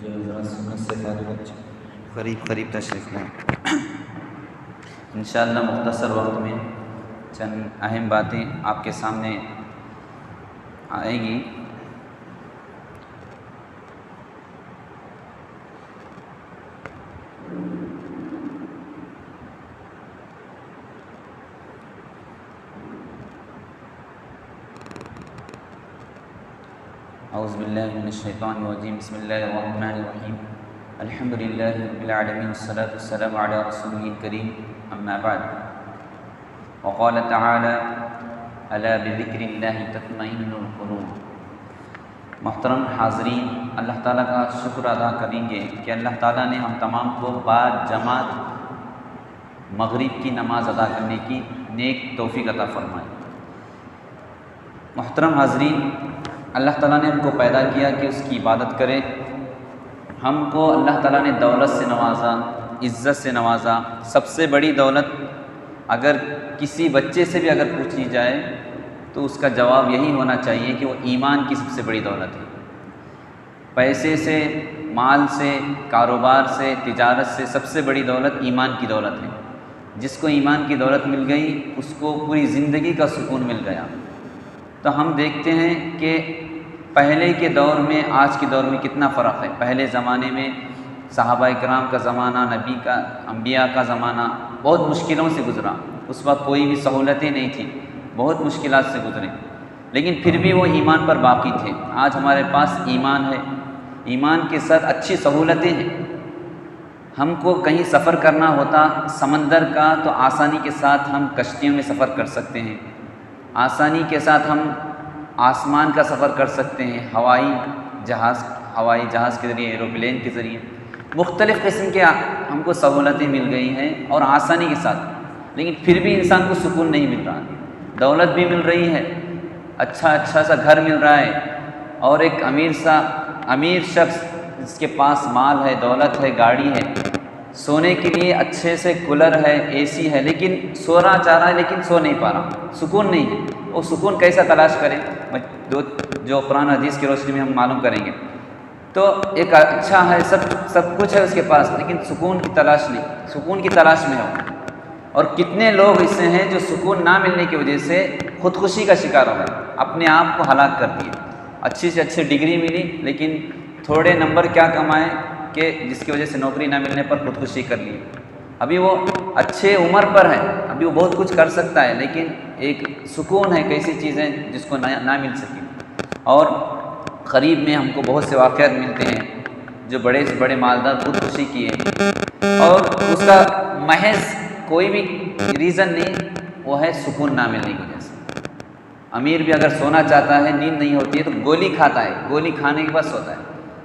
جو ذرا سنت سے فائدہ بچے قریب تشریف لائیں۔ انشاءاللہ مختصر وقت میں چند اہم باتیں آپ کے سامنے آئیں گی۔ اعوذ باللہ من الشیطان الرجیم، بسم اللہ الرحمن الرحیم، الحمد للہ رب العالمین، والصلاة والسلام علی رسولہ الکریم، اما بعد، وقال تعالی الا بذکر اللہ تطمئن القلوب۔ محترم حاضرین، اللہ تعالیٰ کا شکر ادا کریں گے کہ اللہ تعالیٰ نے ہم تمام کو بعد جماعت مغرب کی نماز ادا کرنے کی نیک توفیق عطا فرمائے۔ محترم حاضرین، اللہ تعالیٰ نے ہم کو پیدا کیا کہ اس کی عبادت کرے۔ ہم کو اللہ تعالیٰ نے دولت سے نوازا، عزت سے نوازا۔ سب سے بڑی دولت اگر کسی بچے سے بھی اگر پوچھی جائے تو اس کا جواب یہی ہونا چاہیے کہ وہ ایمان کی سب سے بڑی دولت ہے۔ پیسے سے، مال سے، کاروبار سے، تجارت سے سب سے بڑی دولت ایمان کی دولت ہے۔ جس کو ایمان کی دولت مل گئی اس کو پوری زندگی کا سکون مل گیا۔ تو ہم دیکھتے ہیں کہ پہلے کے دور میں آج کے دور میں کتنا فرق ہے۔ پہلے زمانے میں صحابہ کرام کا زمانہ، نبی کا، انبیاء کا زمانہ بہت مشکلوں سے گزرا۔ اس وقت کوئی بھی سہولتیں نہیں تھیں، بہت مشکلات سے گزرے، لیکن پھر بھی وہ ایمان پر باقی تھے۔ آج ہمارے پاس ایمان ہے، ایمان کے ساتھ اچھی سہولتیں ہیں۔ ہم کو کہیں سفر کرنا ہوتا سمندر کا تو آسانی کے ساتھ ہم کشتیوں میں سفر کر سکتے ہیں، آسانی کے ساتھ ہم آسمان کا سفر کر سکتے ہیں، ہوائی جہاز کے ذریعے، ایروپلین کے ذریعے، مختلف قسم کے ہم کو سہولتیں مل گئی ہیں اور آسانی کے ساتھ، لیکن پھر بھی انسان کو سکون نہیں مل رہا۔ دولت بھی مل رہی ہے، اچھا سا گھر مل رہا ہے، اور ایک امیر شخص جس کے پاس مال ہے، دولت ہے، گاڑی ہے، سونے کے لیے اچھے سے کولر ہے، اے سی ہے، لیکن سونا چاہ رہا ہے لیکن سو نہیں پا رہا، سکون نہیں ہے۔ وہ سکون کیسا تلاش کرے؟ جو قرآن حدیث کی روشنی میں ہم معلوم کریں گے۔ تو ایک اچھا ہے، سب کچھ ہے اس کے پاس، لیکن سکون کی تلاش نہیں، سکون کی تلاش میں ہے۔ اور کتنے لوگ ایسے ہیں جو سکون نہ ملنے کی وجہ سے خودکشی کا شکار ہو گئے، اپنے آپ کو ہلاک کر دیے۔ اچھی سے اچھی ڈگری ملی لیکن تھوڑے نمبر کیا کمائے کہ جس کی وجہ سے نوکری نہ ملنے پر خودکشی کر لی۔ ابھی وہ اچھے عمر پر ہے، ابھی وہ بہت کچھ کر سکتا ہے، لیکن ایک سکون ہے، کیسی چیزیں جس کو نہ مل سکی۔ اور قریب میں ہم کو بہت سے واقعات ملتے ہیں جو بڑے سے بڑے مالدار خودکشی کیے، اور اس کا محض کوئی بھی ریزن نہیں، وہ ہے سکون نہ ملنے کی وجہ سے۔ امیر بھی اگر سونا چاہتا ہے، نیند نہیں ہوتی ہے تو گولی کھاتا ہے، گولی کھانے کے بعد سوتا ہے۔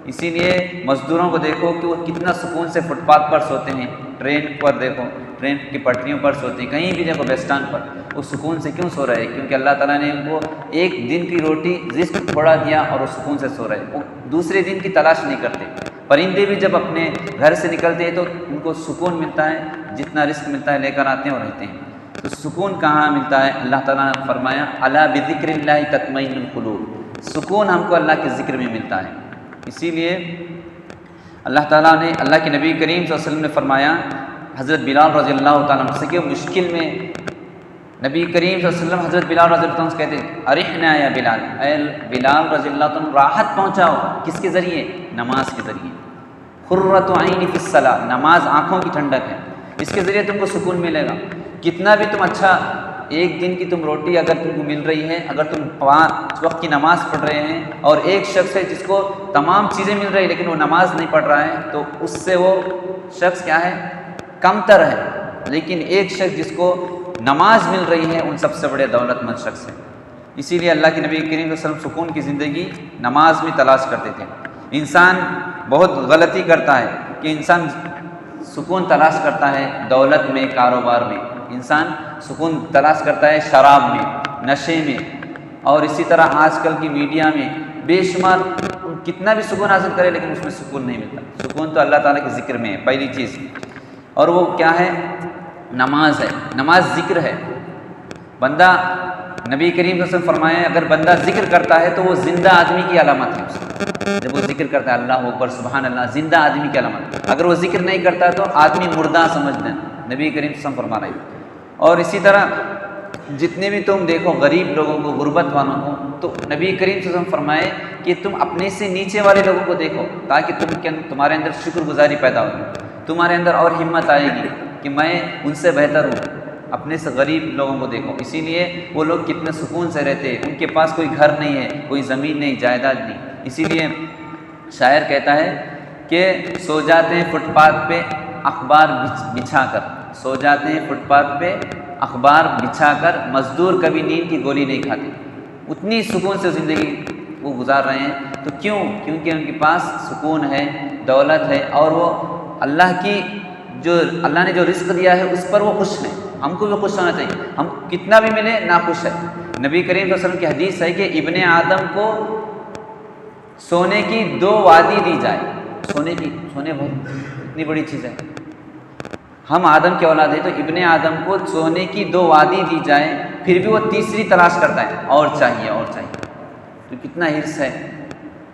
اسی لیے مزدوروں کو دیکھو کہ وہ کتنا سکون سے فٹ پاتھ پر سوتے ہیں، ٹرین پر دیکھو، ٹرین کی پٹریوں پر سوتے ہیں، کہیں بھی دیکھو بس اسٹینڈ پر، وہ سکون سے کیوں سو رہے ہیں؟ کیونکہ اللہ تعالیٰ نے ان کو ایک دن کی روٹی رزق تھوڑا دیا اور وہ سکون سے سو رہے ہیں، وہ دوسرے دن کی تلاش نہیں کرتے۔ پرندے بھی جب اپنے گھر سے نکلتے ہیں تو ان کو سکون ملتا ہے، جتنا رزق ملتا ہے لے کر آتے ہیں اور رہتے ہیں۔ تو سکون کہاں ملتا ہے؟ اللہ تعالیٰ نے فرمایا الا بذکر اللہ تطمئن القلوب، سکون ہم کو اللہ کے ذکر میں ملتا ہے۔ اسی لیے اللہ تعالیٰ نے، اللہ کے نبی کریم صلی اللہ علیہ وسلم نے فرمایا، حضرت بلال رضی اللہ تعالیٰ عنہ سے کہ مشکل میں نبی کریم صلی اللہ علیہ وسلم حضرت بلال رضی اللہ عنہ سے کہتے ہیں ارحنا یا بلال، اے بلال رضی اللہ عنہ راحت پہنچاؤ، کس کے ذریعے؟ نماز کے ذریعے۔ قرۃ عین فی الصلاۃ، نماز آنکھوں کی ٹھنڈک ہے، اس کے ذریعے تم کو سکون ملے گا۔ کتنا بھی تم اچھا، ایک دن کی تم روٹی اگر تم کو مل رہی ہے، اگر تم 5 وقت کی نماز پڑھ رہے ہیں، اور ایک شخص ہے جس کو تمام چیزیں مل رہی لیکن وہ نماز نہیں پڑھ رہا ہے، تو اس سے وہ شخص کیا ہے؟ کم تر ہے۔ لیکن ایک شخص جس کو نماز مل رہی ہے ان سب سے بڑے دولت مند شخص ہے۔ اسی لیے اللہ کے نبی کریم صلی اللہ علیہ وسلم سکون کی زندگی نماز میں تلاش کرتے تھے۔ انسان بہت غلطی کرتا ہے کہ انسان سکون تلاش کرتا ہے دولت میں، کاروبار میں، انسان سکون تلاش کرتا ہے شراب میں، نشے میں، اور اسی طرح آج کل کی میڈیا میں بے شمار کتنا بھی سکون حاصل کرے لیکن اس میں سکون نہیں ملتا۔ سکون تو اللہ تعالیٰ کے ذکر میں ہے پہلی چیز، اور وہ کیا ہے؟ نماز ہے، نماز ذکر ہے۔ بندہ نبی کریم صلی اللہ علیہ وسلم فرمائے اگر بندہ ذکر کرتا ہے تو وہ زندہ آدمی کی علامت ہے اس کی۔ جب وہ ذکر کرتا ہے اللہ اکبر سبحان اللہ، زندہ آدمی کی علامت۔ اگر وہ ذکر نہیں کرتا تو آدمی مردہ سمجھ دیں، نبی کریم صلی اللہ علیہ وسلم فرما رہے ہیں۔ اور اسی طرح جتنے بھی تم دیکھو غریب لوگوں کو، غربت والوں کو، تو نبی کریم صلی اللہ علیہ وسلم فرمائے کہ تم اپنے سے نیچے والے لوگوں کو دیکھو تاکہ تمہارے اندر شکر گزاری پیدا ہوگی، تمہارے اندر اور ہمت آئے گی کہ میں ان سے بہتر ہوں۔ اپنے سے غریب لوگوں کو دیکھو، اسی لیے وہ لوگ کتنے سکون سے رہتے ہیں، ان کے پاس کوئی گھر نہیں ہے، کوئی زمین نہیں، جائیداد نہیں۔ اسی لیے شاعر کہتا ہے کہ سو جاتے ہیں فٹ پاتھ پہ اخبار بچھا کر، سو جاتے ہیں فٹ پاتھ پہ اخبار بچھا کر، مزدور کبھی نیند کی گولی نہیں کھاتے۔ اتنی سکون سے زندگی وہ گزار رہے ہیں، تو کیوں؟ کیونکہ ان کے پاس سکون ہے، دولت ہے، اور وہ اللہ کی اللہ نے جو رزق دیا ہے اس پر وہ خوش ہیں۔ ہم کو بھی خوش ہونا چاہیے، ہم کتنا بھی ملے ناخوش ہے۔ نبی کریم صلی اللہ علیہ وسلم کی حدیث ہے کہ ابن آدم کو سونے کی 2 وادی دی جائے، سونے بہت اتنی بڑی چیز ہے، ہم آدم کے اولاد ہیں، تو ابن آدم کو سونے کی 2 وادی دی جائے پھر بھی وہ تیسری تلاش کرتا ہے، اور چاہیے اور چاہیے۔ تو کتنا حرص ہے،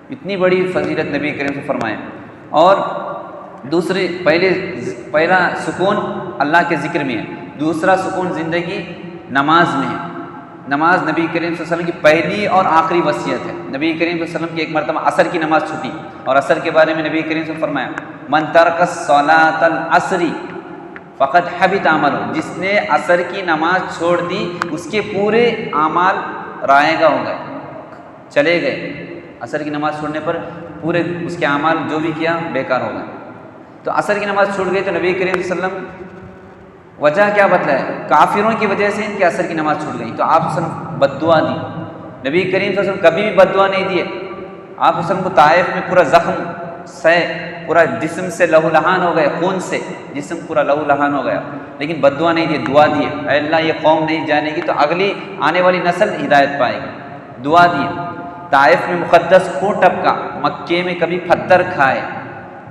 اتنی بڑی فضیلت نبی کریم سے فرمائے۔ اور پہلا سکون اللہ کے ذکر میں ہے، دوسرا سکون زندگی نماز میں ہے۔ نماز نبی کریم صلی اللہ علیہ وسلم کی پہلی اور آخری وصیت ہے۔ نبی کریم صلی اللہ علیہ وسلم کی ایک مرتبہ عصر کی نماز چھوٹی، اور عصر کے بارے میں نبی کریم صلی اللہ علیہ وسلم فرمایا من ترک الصلاۃ العصر فقد حبط عملہ، جس نے عصر کی نماز چھوڑ دی اس کے پورے اعمال رائے گا ہو گئے، چلے گئے۔ عصر کی نماز چھوڑنے پر پورے اس کے اعمال جو بھی کیا بیکار ہو گئے۔ تو عصر کی نماز چھوٹ گئی تو نبی کریم صلی اللہ علیہ وسلم وجہ کیا بتلایا؟ کافروں کی وجہ سے ان کی عصر کی نماز چھوٹ گئی، تو آپ صلی اللہ علیہ وسلم بد دعا دی۔ نبی کریم صلی اللہ علیہ وسلم کبھی بھی بد دعا نہیں دیے۔ آپ صلی اللہ علیہ وسلم کو طائف میں پورا زخم سے پورا جسم سے لہو لہان ہو گئے، خون سے جسم پورا لہو لہان ہو گیا، لیکن بد دعا نہیں دی، دعا دیے اے اللہ یہ قوم نہیں جانے گی تو اگلی آنے والی نسل ہدایت پائے گی، دعا دیے۔ طائف میں مقدس خون ٹپکا، مکے میں کبھی پتھر کھائے،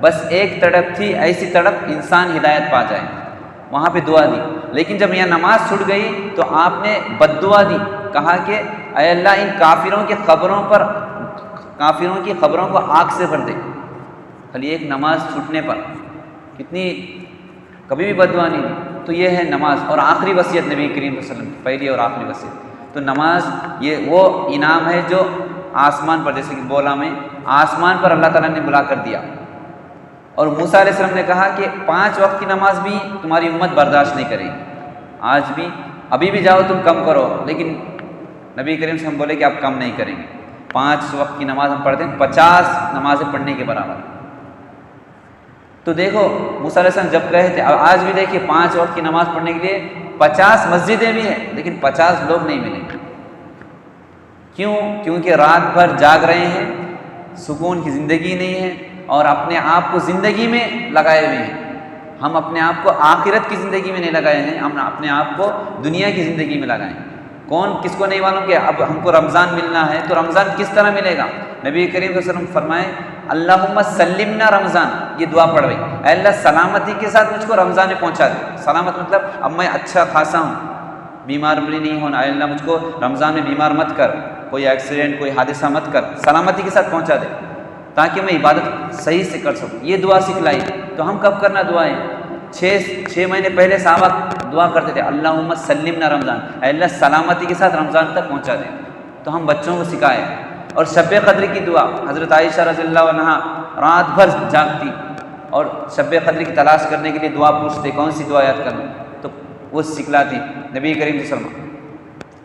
بس ایک تڑپ تھی، ایسی تڑپ انسان ہدایت پا جائے، وہاں پہ دعا دی۔ لیکن جب یہاں نماز چھوٹ گئی تو آپ نے بد دعا دی، کہا کہ اے اللہ ان کافروں کی خبروں کو آگ سے بھر دے، خالی ایک نماز چھوٹنے پر کتنی، کبھی بھی بد دعا نہیں دی۔ تو یہ ہے نماز، اور آخری وصیت نبی کریم صلی اللہ علیہ وسلم کی پہلی اور آخری وصیت۔ تو نماز یہ وہ انعام ہے جو آسمان پر، جیسے کہ بولا میں آسمان پر اللہ تعالیٰ نے بلا کر دیا۔ اور موسیٰ علیہ السلام نے کہا کہ 5 وقت کی نماز بھی تمہاری امت برداشت نہیں کرے گی، آج بھی ابھی بھی جاؤ تم کم کرو، لیکن نبی کریم سے ہم بولے کہ آپ کم نہیں کریں گے۔ 5 وقت کی نماز ہم پڑھتے ہیں، 50 نمازیں پڑھنے کے برابر۔ تو دیکھو موسیٰ علیہ السلام جب کہے تھے، آج بھی دیکھیے 5 وقت کی نماز پڑھنے کے لیے 50 مسجدیں بھی ہیں، لیکن 50 لوگ نہیں ملیں گے۔ کیوں؟ کیونکہ رات بھر جاگ رہے ہیں، سکون کی زندگی نہیں ہے، اور اپنے آپ کو زندگی میں لگائے ہوئے ہیں۔ ہم اپنے آپ کو آخرت کی زندگی میں نہیں لگائے ہیں، ہم اپنے آپ کو دنیا کی زندگی میں لگائیں۔ کون کس کو نہیں معلوم کہ اب ہم کو رمضان ملنا ہے، تو رمضان کس طرح ملے گا؟ نبی کریم صلی اللہ علیہ وسلم فرمائے اللہم سلمنا رمضان، یہ دعا پڑھ رہی اے اللہ سلامتی کے ساتھ مجھ کو رمضان میں پہنچا دے۔ سلامت مطلب اب میں اچھا خاصا ہوں، بیمار بھی نہیں ہونا، اے اللہ مجھ کو رمضان میں بیمار مت کر، کوئی ایکسیڈنٹ کوئی حادثہ مت کر، سلامتی کے ساتھ پہنچا دے تاکہ میں عبادت صحیح سے کر سکوں۔ یہ دعا سکھلائی، تو ہم کب کرنا دعائیں؟ 6 مہینے پہلے صحابہ دعا کرتے تھے اللہم سلمنا رمضان، اے اللہ سلامتی کے ساتھ رمضان تک پہنچا دیں۔ تو ہم بچوں کو سکھائے۔ اور شب قدر کی دعا، حضرت عائشہ رضی اللہ عنہا رات بھر جاگتی اور شب قدر کی تلاش کرنے کے لیے دعا پوچھتے کون سی دعا یاد کرنا، تو وہ سکھلاتی نبی کریم صلی اللہ علیہ وسلم،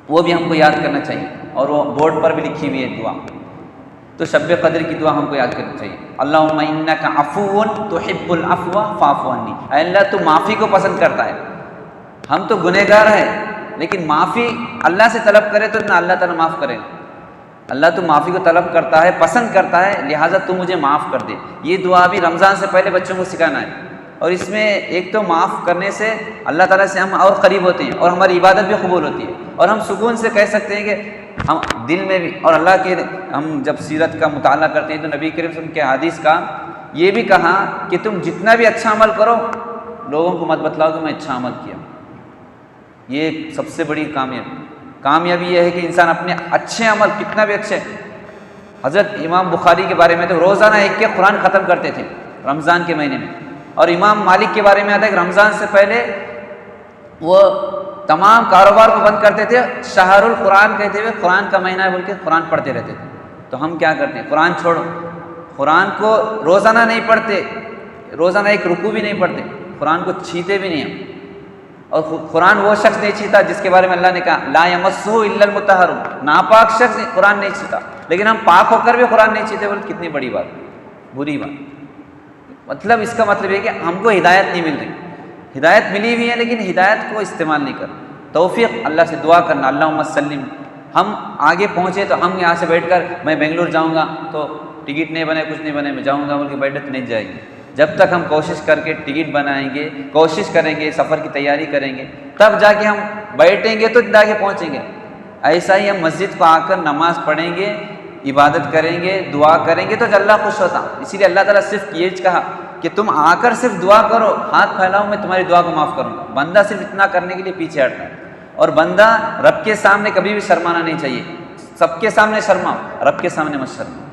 وہ بھی ہم کو یاد کرنا چاہیے، اور وہ بورڈ پر بھی لکھی ہوئی ہے دعا۔ تو شب قدر کی دعا ہم کو یاد کرنا چاہیے، اللہم انک عفو تحب العفو فاعف عنی، اے اللہ تو معافی کو پسند کرتا ہے، ہم تو گنہگار ہیں، لیکن معافی اللہ سے طلب کرے تو نہ اللہ تعالیٰ معاف کرے۔ اللہ تو معافی کو طلب کرتا ہے، پسند کرتا ہے، لہٰذا تو مجھے معاف کر دے۔ یہ دعا بھی رمضان سے پہلے بچوں کو سکھانا ہے۔ اور اس میں ایک تو معاف کرنے سے اللہ تعالیٰ سے ہم اور قریب ہوتے ہیں، اور ہماری عبادت بھی قبول ہوتی ہے، اور ہم سکون سے کہہ سکتے ہیں کہ ہم دل میں بھی، اور اللہ کے ہم جب سیرت کا مطالعہ کرتے ہیں تو نبی کریم صلی اللہ علیہ وسلم کے حدیث کا یہ بھی کہا کہ تم جتنا بھی اچھا عمل کرو لوگوں کو مت بتلاؤ کہ میں اچھا عمل کیا۔ یہ سب سے بڑی کامیابی یہ ہے کہ انسان اپنے اچھے عمل کتنا بھی اچھے. حضرت امام بخاری کے بارے میں تو روزانہ ایک قرآن ختم کرتے تھے رمضان کے مہینے میں. اور امام مالک کے بارے میں آتا ہے کہ رمضان سے پہلے وہ تمام کاروبار کو بند کرتے تھے, شہر القرآن کہتے ہوئے قرآن کا مہینہ ہے بول کے قرآن پڑھتے رہتے تھے. تو ہم کیا کرتے ہیں, قرآن چھوڑو, قرآن کو روزانہ نہیں پڑھتے, روزانہ ایک رکوع بھی نہیں پڑھتے, قرآن کو چھیتے بھی نہیں ہم. اور قرآن وہ شخص نہیں چھیتا جس کے بارے میں اللہ نے کہا لا یمسہ الا المطہرون, ناپاک شخص قرآن نہیں چھیتا. لیکن ہم پاک ہو کر بھی قرآن نہیں چھیتے بولے کتنی بڑی بات, بری بات. مطلب اس کا مطلب یہ کہ ہم کو ہدایت نہیں مل رہی, ہدایت ملی ہوئی ہے لیکن ہدایت کو استعمال نہیں کر. توفیق اللہ سے دعا کرنا, اللہم سلم. ہم آگے پہنچے تو ہم یہاں سے بیٹھ کر میں بنگلور جاؤں گا تو ٹکٹ نہیں بنے, کچھ نہیں بنے, میں جاؤں گا بول کے بیٹھے تو نہیں جائیں گے. جب تک ہم کوشش کر کے ٹکٹ بنائیں گے, کوشش کریں گے, سفر کی تیاری کریں گے, تب جا کے ہم بیٹھیں گے تو جا کے پہنچیں گے. ایسا ہی ہم مسجد کو آ کر نماز پڑھیں گے, عبادت کریں گے, دعا کریں گے تو اللہ خوش ہوتا. اسی لیے اللہ تعالیٰ صرف یہ کہا کہ تم آ کر صرف دعا کرو, ہاتھ پھیلاؤ, میں تمہاری دعا کو معاف کروں. بندہ صرف اتنا کرنے کے لیے پیچھے ہٹتا ہے. اور بندہ رب کے سامنے کبھی بھی شرمانا نہیں چاہیے. سب کے سامنے شرماؤ, رب کے سامنے مت شرماؤ.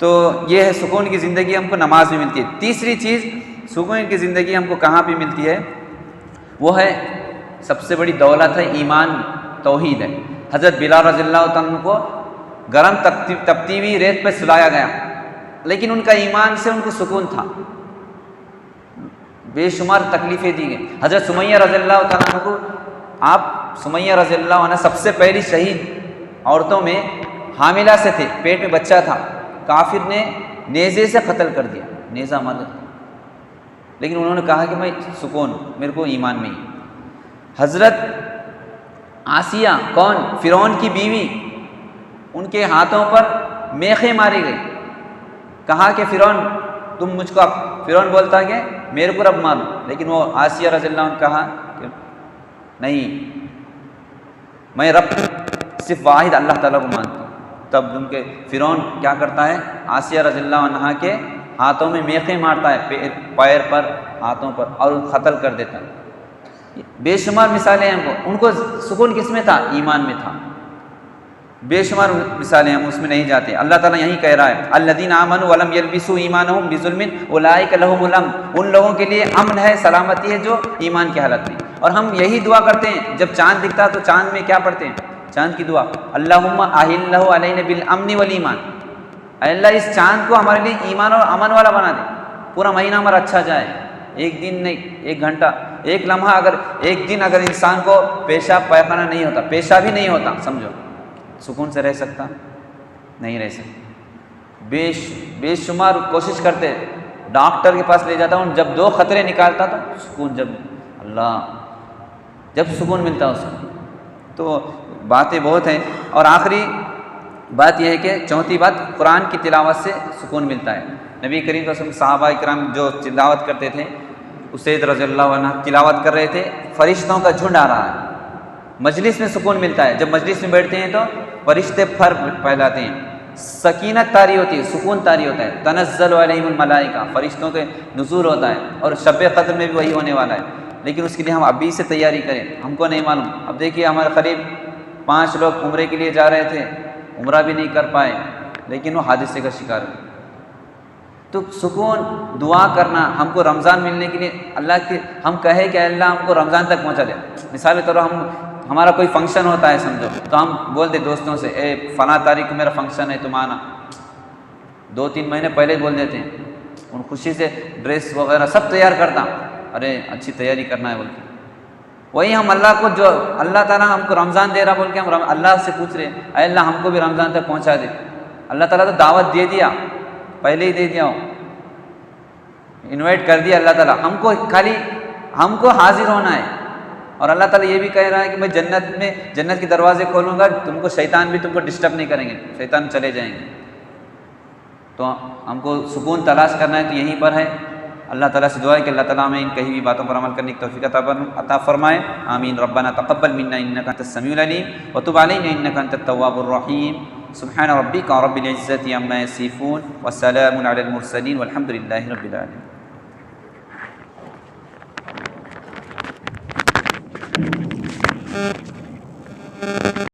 تو یہ ہے سکون کی زندگی ہم کو نماز میں ملتی ہے. تیسری چیز سکون کی زندگی ہم کو کہاں پہ ملتی ہے, وہ ہے سب سے بڑی دولت ہے ایمان, توحید ہے. حضرت بلال رضی اللہ عنہ کو گرم تپتی ہوئی ریت پہ سلایا گیا, لیکن ان کا ایمان سے ان کو سکون تھا. بے شمار تکلیفیں دی گئی. حضرت سمیہ رضی اللہ عنہ کو, آپ سمیہ رضی اللہ عنہ سب سے پہلی شہید عورتوں میں حاملہ سے تھے, پیٹ میں بچہ تھا, کافر نے نیزے سے قتل کر دیا, نیزہ مار دیا. لیکن انہوں نے کہا کہ میں سکون, میرے کو ایمان میں ہی. حضرت آسیہ, کون, فرعون کی بیوی, ان کے ہاتھوں پر میخیں ماری گئی. کہا کہ فرعون تم مجھ کو, فرعون بولتا ہے کہ میرے کو رب مارو, لیکن وہ آسیہ رضی اللہ عنہ کہا کہ نہیں, میں رب صرف واحد اللہ تعالیٰ کو مانتا ہوں. تب ان کے فرعون کیا کرتا ہے, آسیہ رضی اللہ عنہ کے ہاتھوں میں میخیں مارتا ہے, پیر پر, ہاتھوں پر, اور قتل کر دیتا ہے. بے شمار مثالیں ہیں. ان کو سکون کس میں تھا, ایمان میں تھا. بے شمار مثالیں, ہم اس میں نہیں جاتے. اللہ تعالیٰ یہی کہہ رہا ہے الذین آمنوا ولم یلبسوا ایمانہم بظلم اولئک لہم الامن, ان لوگوں کے لیے امن ہے, سلامتی ہے جو ایمان کی حالت میں. اور ہم یہی دعا کرتے ہیں جب چاند دکھتا تو چاند میں کیا پڑھتے ہیں, چاند کی دعا, اللہم اہلہ علینا بالامن والایمان. اے اللہ اس چاند کو ہمارے لیے ایمان اور امن والا بنا دے, پورا مہینہ ہمارا اچھا جائے. ایک دن نہیں, ایک گھنٹہ, ایک لمحہ, اگر ایک دن اگر انسان کو پیشاب پیخانہ نہیں ہوتا, پیشاب ہی نہیں ہوتا, سمجھو سکون سے رہ سکتا, نہیں رہ سکتا. بے شمار کوشش کرتے, ڈاکٹر کے پاس لے جاتا ہوں, جب 2 خطرے نکالتا تو سکون, جب اللہ جب سکون ملتا اس کو. تو باتیں بہت ہیں. اور آخری بات یہ ہے کہ چوتھی بات, قرآن کی تلاوت سے سکون ملتا ہے. نبی کریم صلی اللہ علیہ وسلم, صحابہ کرام جو تلاوت کرتے تھے, اسید رضی اللہ عنہ تلاوت کر رہے تھے, فرشتوں کا جھنڈ آ رہا ہے. مجلس میں سکون ملتا ہے. جب مجلس میں بیٹھتے ہیں تو فرشتے پھر پھیلاتے ہیں, سکینت طاری ہوتی ہے, سکون طاری ہوتا ہے. تنزل علیہم الملائکہ, فرشتوں کے نزول ہوتا ہے. اور شب قدر میں بھی وہی ہونے والا ہے. لیکن اس کے لیے ہم ابھی سے تیاری کریں, ہم کو نہیں معلوم. اب دیکھیے ہمارے قریب 5 لوگ عمرے کے لیے جا رہے تھے, عمرہ بھی نہیں کر پائے, لیکن وہ حادثے کا شکار ہوئے. تو سکون, دعا کرنا, ہم کو رمضان ملنے کے لیے اللہ کے, ہم کہیں کہ اللہ ہم کو رمضان تک پہنچا دے. مثال کے طور پر ہمارا کوئی فنکشن ہوتا ہے سمجھو, تو ہم بول دیں دوستوں سے اے فلاں تاریخ کو میرا فنکشن ہے, تم آنا. 2-3 مہینے پہلے بول دیتے ہیں, ان خوشی سے ڈریس وغیرہ سب تیار کرتا, ارے اچھی تیاری کرنا ہے بول کے. وہی ہم اللہ کو, جو اللہ تعالیٰ ہم کو رمضان دے رہا بول کے ہم اللہ سے پوچھ رہے ہیں اے اللہ ہم کو بھی رمضان تک پہنچا دے. اللہ تعالیٰ تو دعوت دے دیا, پہلے ہی دے دیا, ہو انوائٹ کر دیا اللہ تعالیٰ. ہم کو خالی ہم کو حاضر ہونا ہے. اور اللہ تعالیٰ یہ بھی کہہ رہا ہے کہ میں جنت کے دروازے کھولوں گا, تم کو شیطان بھی تم کو ڈسٹرب نہیں کریں گے, شیطان چلے جائیں گے. تو ہم کو سکون تلاش کرنا ہے تو یہیں پر ہے. اللہ تعالیٰ سے دعا ہے کہ اللہ تعالیٰ ہمیں ان کہی ہوئی باتوں پر عمل کرنے کی توفیق عطا فرمائے. آمین. ربنا تقبل منا انک انت السمیع العلیم وتب علینا انک انت التواب الرحیم. سبحان ربک رب العزة عما یصفون وسلام علی المرسلین والحمد للہ رب العالمین.